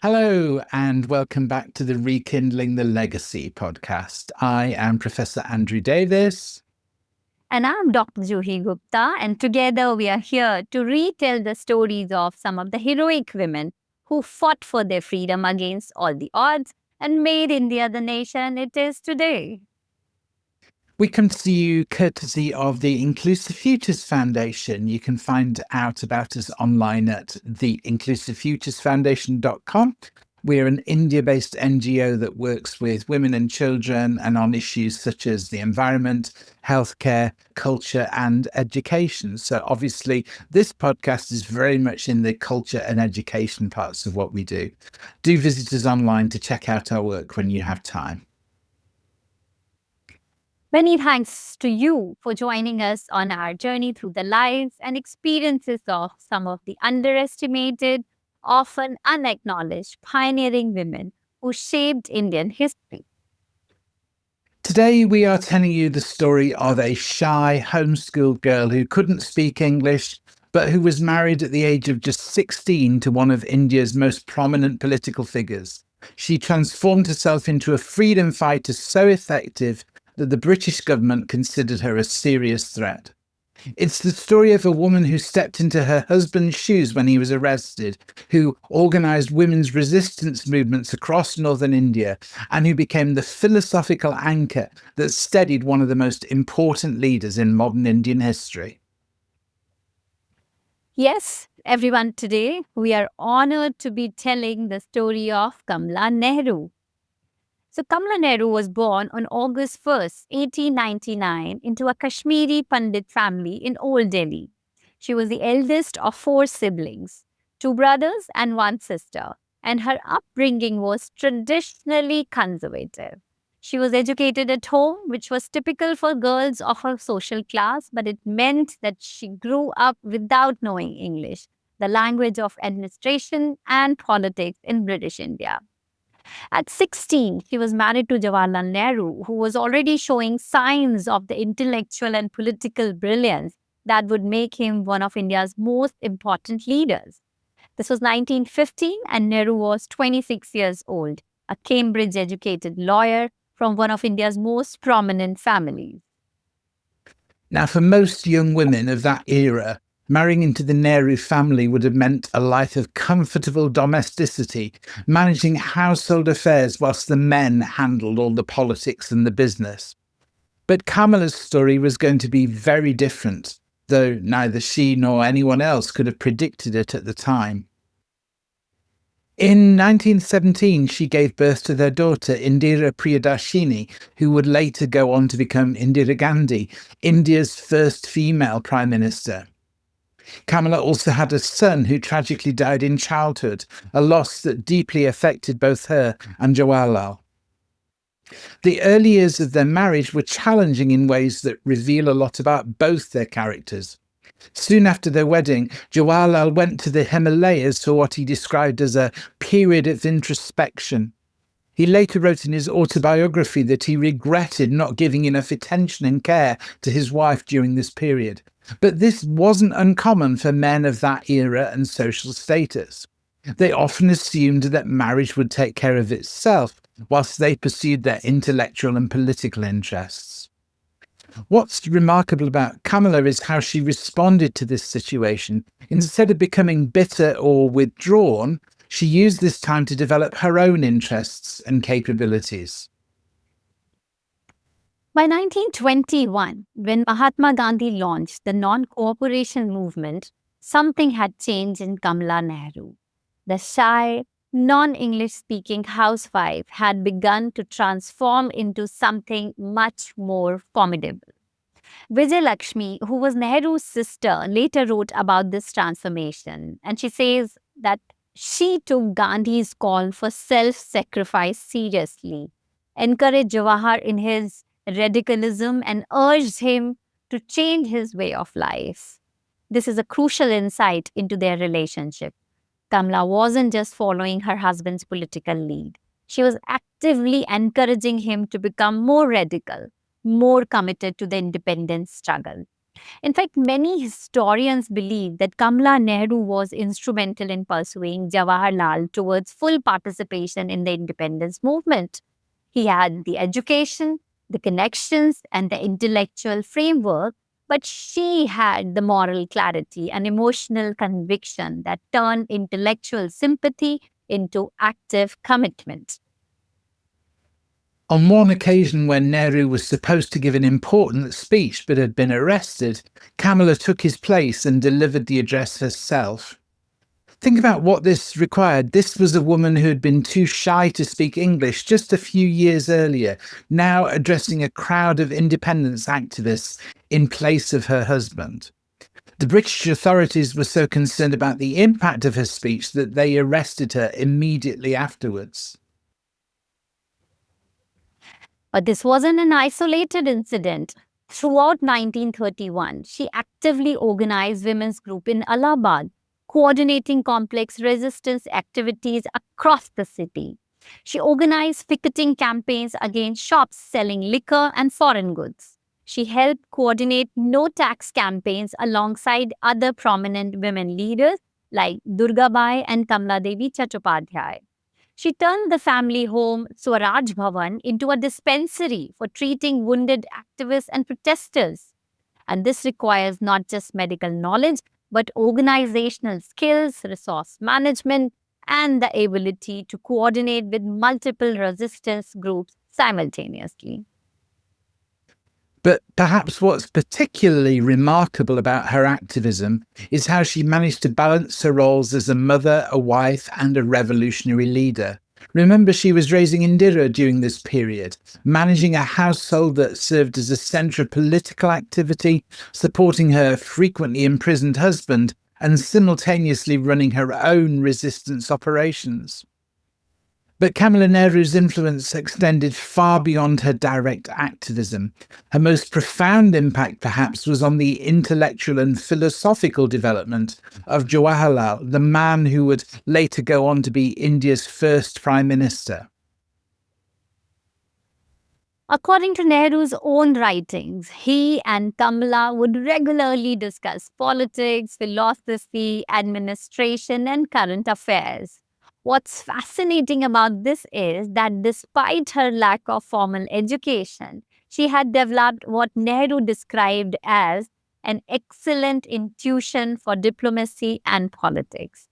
Hello, and welcome back to the Rekindling the Legacy podcast. I am Professor Andrew Davis. And I'm Dr. Juhi Gupta, and together we are here to retell the stories of some of the heroic women who fought for their freedom against all the odds and made India the nation it is today. We come to you courtesy of the Inclusive Futures Foundation. You can find out about us online at theinclusivefuturesfoundation.com. We're an India-based NGO that works with women and children and on issues such as the environment, healthcare, culture, and education. So obviously, this podcast is very much in the culture and education parts of what we do. Do visit us online to check out our work when you have time. Many thanks to you for joining us on our journey through the lives and experiences of some of the underestimated, often unacknowledged pioneering women who shaped Indian history. Today, we are telling you the story of a shy, homeschooled girl who couldn't speak English, but who was married at the age of just 16 to one of India's most prominent political figures. She transformed herself into a freedom fighter so effective that the British government considered her a serious threat. It's the story of a woman who stepped into her husband's shoes when he was arrested, who organised women's resistance movements across northern India, and who became the philosophical anchor that steadied one of the most important leaders in modern Indian history. Yes, everyone, today we are honored to be telling the story of Kamala Nehru. So, Kamala Nehru was born on August 1st, 1899, into a Kashmiri Pandit family in Old Delhi. She was the eldest of 4 siblings, 2 brothers and 1 sister, and her upbringing was traditionally conservative. She was educated at home, which was typical for girls of her social class, but it meant that she grew up without knowing English, the language of administration and politics in British India. At 16, she was married to Jawaharlal Nehru, who was already showing signs of the intellectual and political brilliance that would make him one of India's most important leaders. This was 1950, and Nehru was 26 years old, a Cambridge-educated lawyer from one of India's most prominent families. Now, for most young women of that era, marrying into the Nehru family would have meant a life of comfortable domesticity, managing household affairs whilst the men handled all the politics and the business. But Kamala's story was going to be very different, though neither she nor anyone else could have predicted it at the time. In 1917, she gave birth to their daughter, Indira Priyadarshini, who would later go on to become Indira Gandhi, India's first female prime minister. Kamala also had a son who tragically died in childhood, a loss that deeply affected both her and Jawaharlal. The early years of their marriage were challenging in ways that reveal a lot about both their characters. Soon after their wedding, Jawaharlal went to the Himalayas for what he described as a period of introspection. He later wrote in his autobiography that he regretted not giving enough attention and care to his wife during this period. But this wasn't uncommon for men of that era and social status. They often assumed that marriage would take care of itself, whilst they pursued their intellectual and political interests. What's remarkable about Kamala is how she responded to this situation. Instead of becoming bitter or withdrawn, she used this time to develop her own interests and capabilities. By 1921, when Mahatma Gandhi launched the non-cooperation movement, something had changed in Kamala Nehru. The shy, non-English speaking housewife had begun to transform into something much more formidable. Vijay Lakshmi, who was Nehru's sister, later wrote about this transformation, and she says that she took Gandhi's call for self-sacrifice seriously, encouraged Jawahar in his radicalism, and urged him to change his way of life. This is a crucial insight into their relationship. Kamala wasn't just following her husband's political lead. She was actively encouraging him to become more radical, more committed to the independence struggle. In fact, many historians believe that Kamala Nehru was instrumental in pursuing Jawaharlal towards full participation in the independence movement. He had the education, the connections, and the intellectual framework, but she had the moral clarity and emotional conviction that turned intellectual sympathy into active commitment. On one occasion, when Nehru was supposed to give an important speech but had been arrested, Kamala took his place and delivered the address herself. Think about what this required. This was a woman who had been too shy to speak English just a few years earlier, now addressing a crowd of independence activists in place of her husband. The British authorities were so concerned about the impact of her speech that they arrested her immediately afterwards. But this wasn't an isolated incident. Throughout 1931, she actively organized women's group in Allahabad, coordinating complex resistance activities across the city. She organized picketing campaigns against shops selling liquor and foreign goods. She helped coordinate no tax campaigns alongside other prominent women leaders like Durgabai and Kamla Devi Chattopadhyay. She turned the family home, Swaraj Bhavan, into a dispensary for treating wounded activists and protesters. And this requires not just medical knowledge, but organizational skills, resource management, and the ability to coordinate with multiple resistance groups simultaneously. But perhaps what's particularly remarkable about her activism is how she managed to balance her roles as a mother, a wife, and a revolutionary leader. Remember, she was raising Indira during this period, managing a household that served as a centre of political activity, supporting her frequently imprisoned husband, and simultaneously running her own resistance operations. But Kamala Nehru's influence extended far beyond her direct activism. Her most profound impact, perhaps, was on the intellectual and philosophical development of Jawaharlal, the man who would later go on to be India's first Prime Minister. According to Nehru's own writings, he and Kamala would regularly discuss politics, philosophy, administration, and current affairs. What's fascinating about this is that despite her lack of formal education, she had developed what Nehru described as an excellent intuition for diplomacy and politics.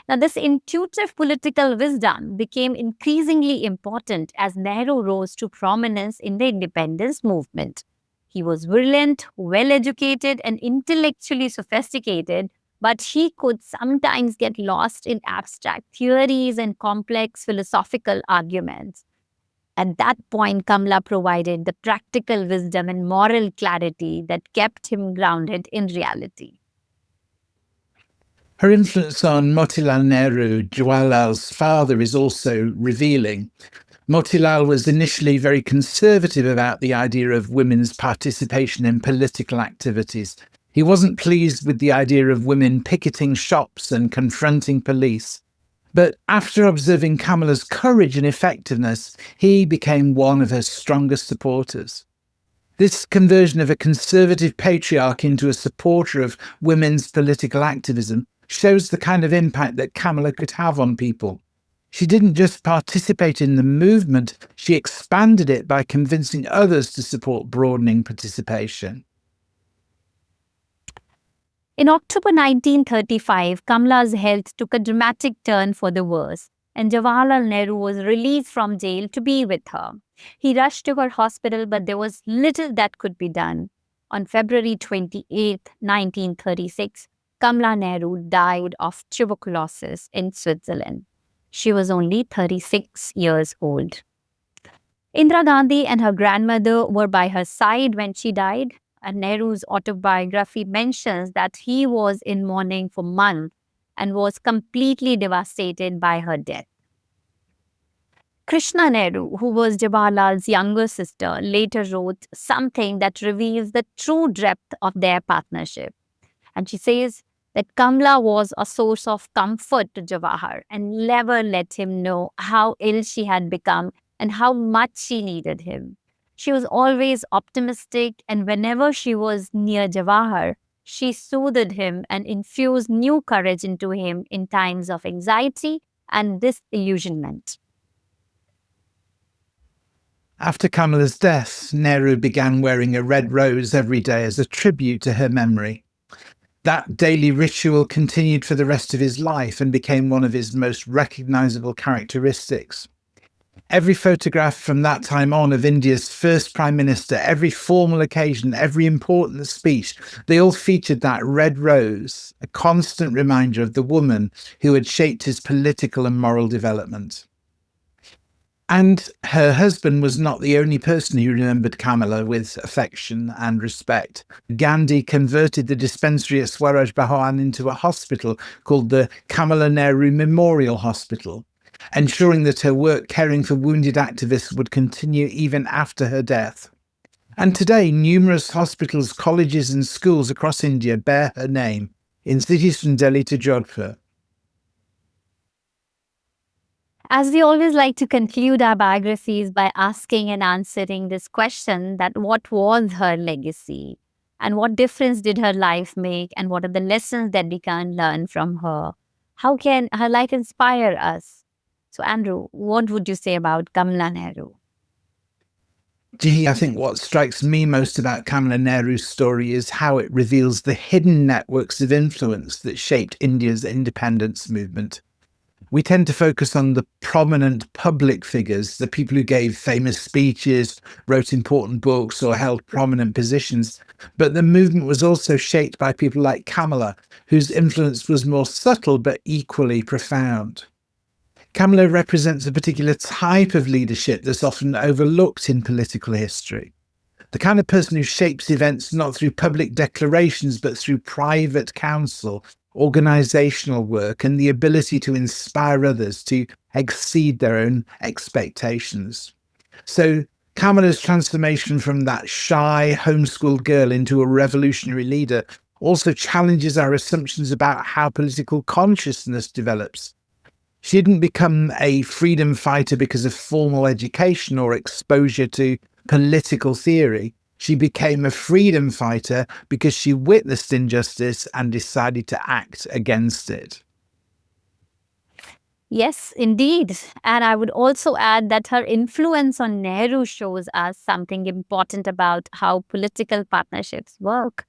Now, this intuitive political wisdom became increasingly important as Nehru rose to prominence in the independence movement. He was brilliant, well educated, and intellectually sophisticated, but he could sometimes get lost in abstract theories and complex philosophical arguments. At that point, Kamla provided the practical wisdom and moral clarity that kept him grounded in reality. Her influence on Motilal Nehru, Jawaharlal's father, is also revealing. Motilal was initially very conservative about the idea of women's participation in political activities. He wasn't pleased with the idea of women picketing shops and confronting police. But after observing Kamala's courage and effectiveness, he became one of her strongest supporters. This conversion of a conservative patriarch into a supporter of women's political activism shows the kind of impact that Kamala could have on people. She didn't just participate in the movement, she expanded it by convincing others to support broadening participation. In October 1935, Kamala's health took a dramatic turn for the worse, and Jawaharlal Nehru was released from jail to be with her. He rushed to her hospital, but there was little that could be done. On February 28, 1936, Kamala Nehru died of tuberculosis in Switzerland. She was only 36 years old. Indira Gandhi and her grandmother were by her side when she died, and Nehru's autobiography mentions that he was in mourning for months and was completely devastated by her death. Krishna Nehru, who was Jawaharlal's younger sister, later wrote something that reveals the true depth of their partnership. And she says that Kamala was a source of comfort to Jawahar and never let him know how ill she had become and how much she needed him. She was always optimistic, and whenever she was near Jawahar, she soothed him and infused new courage into him in times of anxiety and disillusionment. After Kamala's death, Nehru began wearing a red rose every day as a tribute to her memory. That daily ritual continued for the rest of his life and became one of his most recognizable characteristics. Every photograph from that time on of India's first Prime Minister, every formal occasion, every important speech, they all featured that red rose, a constant reminder of the woman who had shaped his political and moral development. And her husband was not the only person who remembered Kamala with affection and respect. Gandhi converted the dispensary at Swaraj Bhawan into a hospital called the Kamala Nehru Memorial Hospital, ensuring that her work caring for wounded activists would continue even after her death. And today, numerous hospitals, colleges and schools across India bear her name, in cities from Delhi to Jodhpur. As we always like to conclude our biographies by asking and answering this question, that what was her legacy and what difference did her life make and what are the lessons that we can learn from her? How can her life inspire us? So Andrew, what would you say about Kamala Nehru? Gee, I think what strikes me most about Kamala Nehru's story is how it reveals the hidden networks of influence that shaped India's independence movement. We tend to focus on the prominent public figures, the people who gave famous speeches, wrote important books, or held prominent positions. But the movement was also shaped by people like Kamala, whose influence was more subtle but equally profound. Kamala represents a particular type of leadership that's often overlooked in political history. The kind of person who shapes events not through public declarations, but through private counsel, organizational work, and the ability to inspire others to exceed their own expectations. So Kamala's transformation from that shy, homeschooled girl into a revolutionary leader also challenges our assumptions about how political consciousness develops. She didn't become a freedom fighter because of formal education or exposure to political theory. She became a freedom fighter because she witnessed injustice and decided to act against it. Yes, indeed. And I would also add that her influence on Nehru shows us something important about how political partnerships work.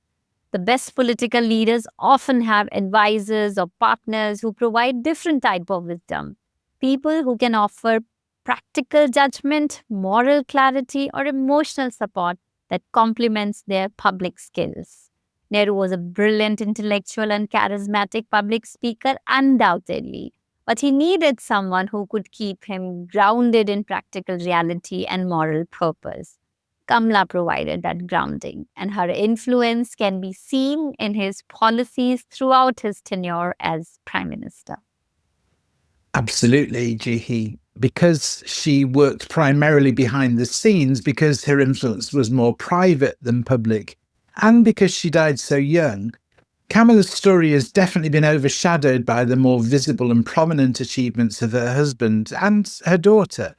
The best political leaders often have advisors or partners who provide different type of wisdom. People who can offer practical judgment, moral clarity, or emotional support that complements their public skills. Nehru was a brilliant intellectual and charismatic public speaker, undoubtedly, but he needed someone who could keep him grounded in practical reality and moral purpose. Kamala provided that grounding, and her influence can be seen in his policies throughout his tenure as Prime Minister. Absolutely, Jihi. Because she worked primarily behind the scenes, because her influence was more private than public, and because she died so young, Kamala's story has definitely been overshadowed by the more visible and prominent achievements of her husband and her daughter.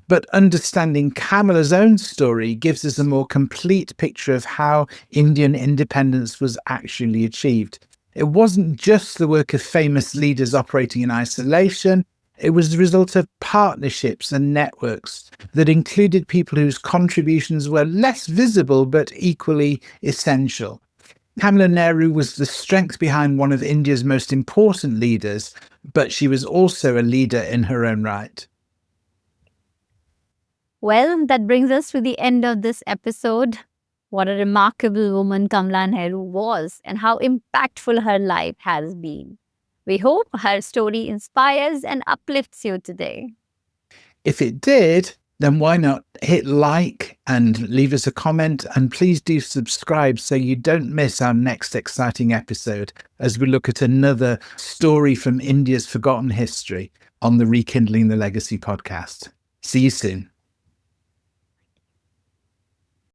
But understanding Kamala's own story gives us a more complete picture of how Indian independence was actually achieved. It wasn't just the work of famous leaders operating in isolation. It was the result of partnerships and networks that included people whose contributions were less visible but equally essential. Kamala Nehru was the strength behind one of India's most important leaders, but she was also a leader in her own right. Well, that brings us to the end of this episode. What a remarkable woman Kamala Nehru was and how impactful her life has been. We hope her story inspires and uplifts you today. If it did, then why not hit like and leave us a comment, and please do subscribe so you don't miss our next exciting episode as we look at another story from India's forgotten history on the Rekindling the Legacy podcast. See you soon.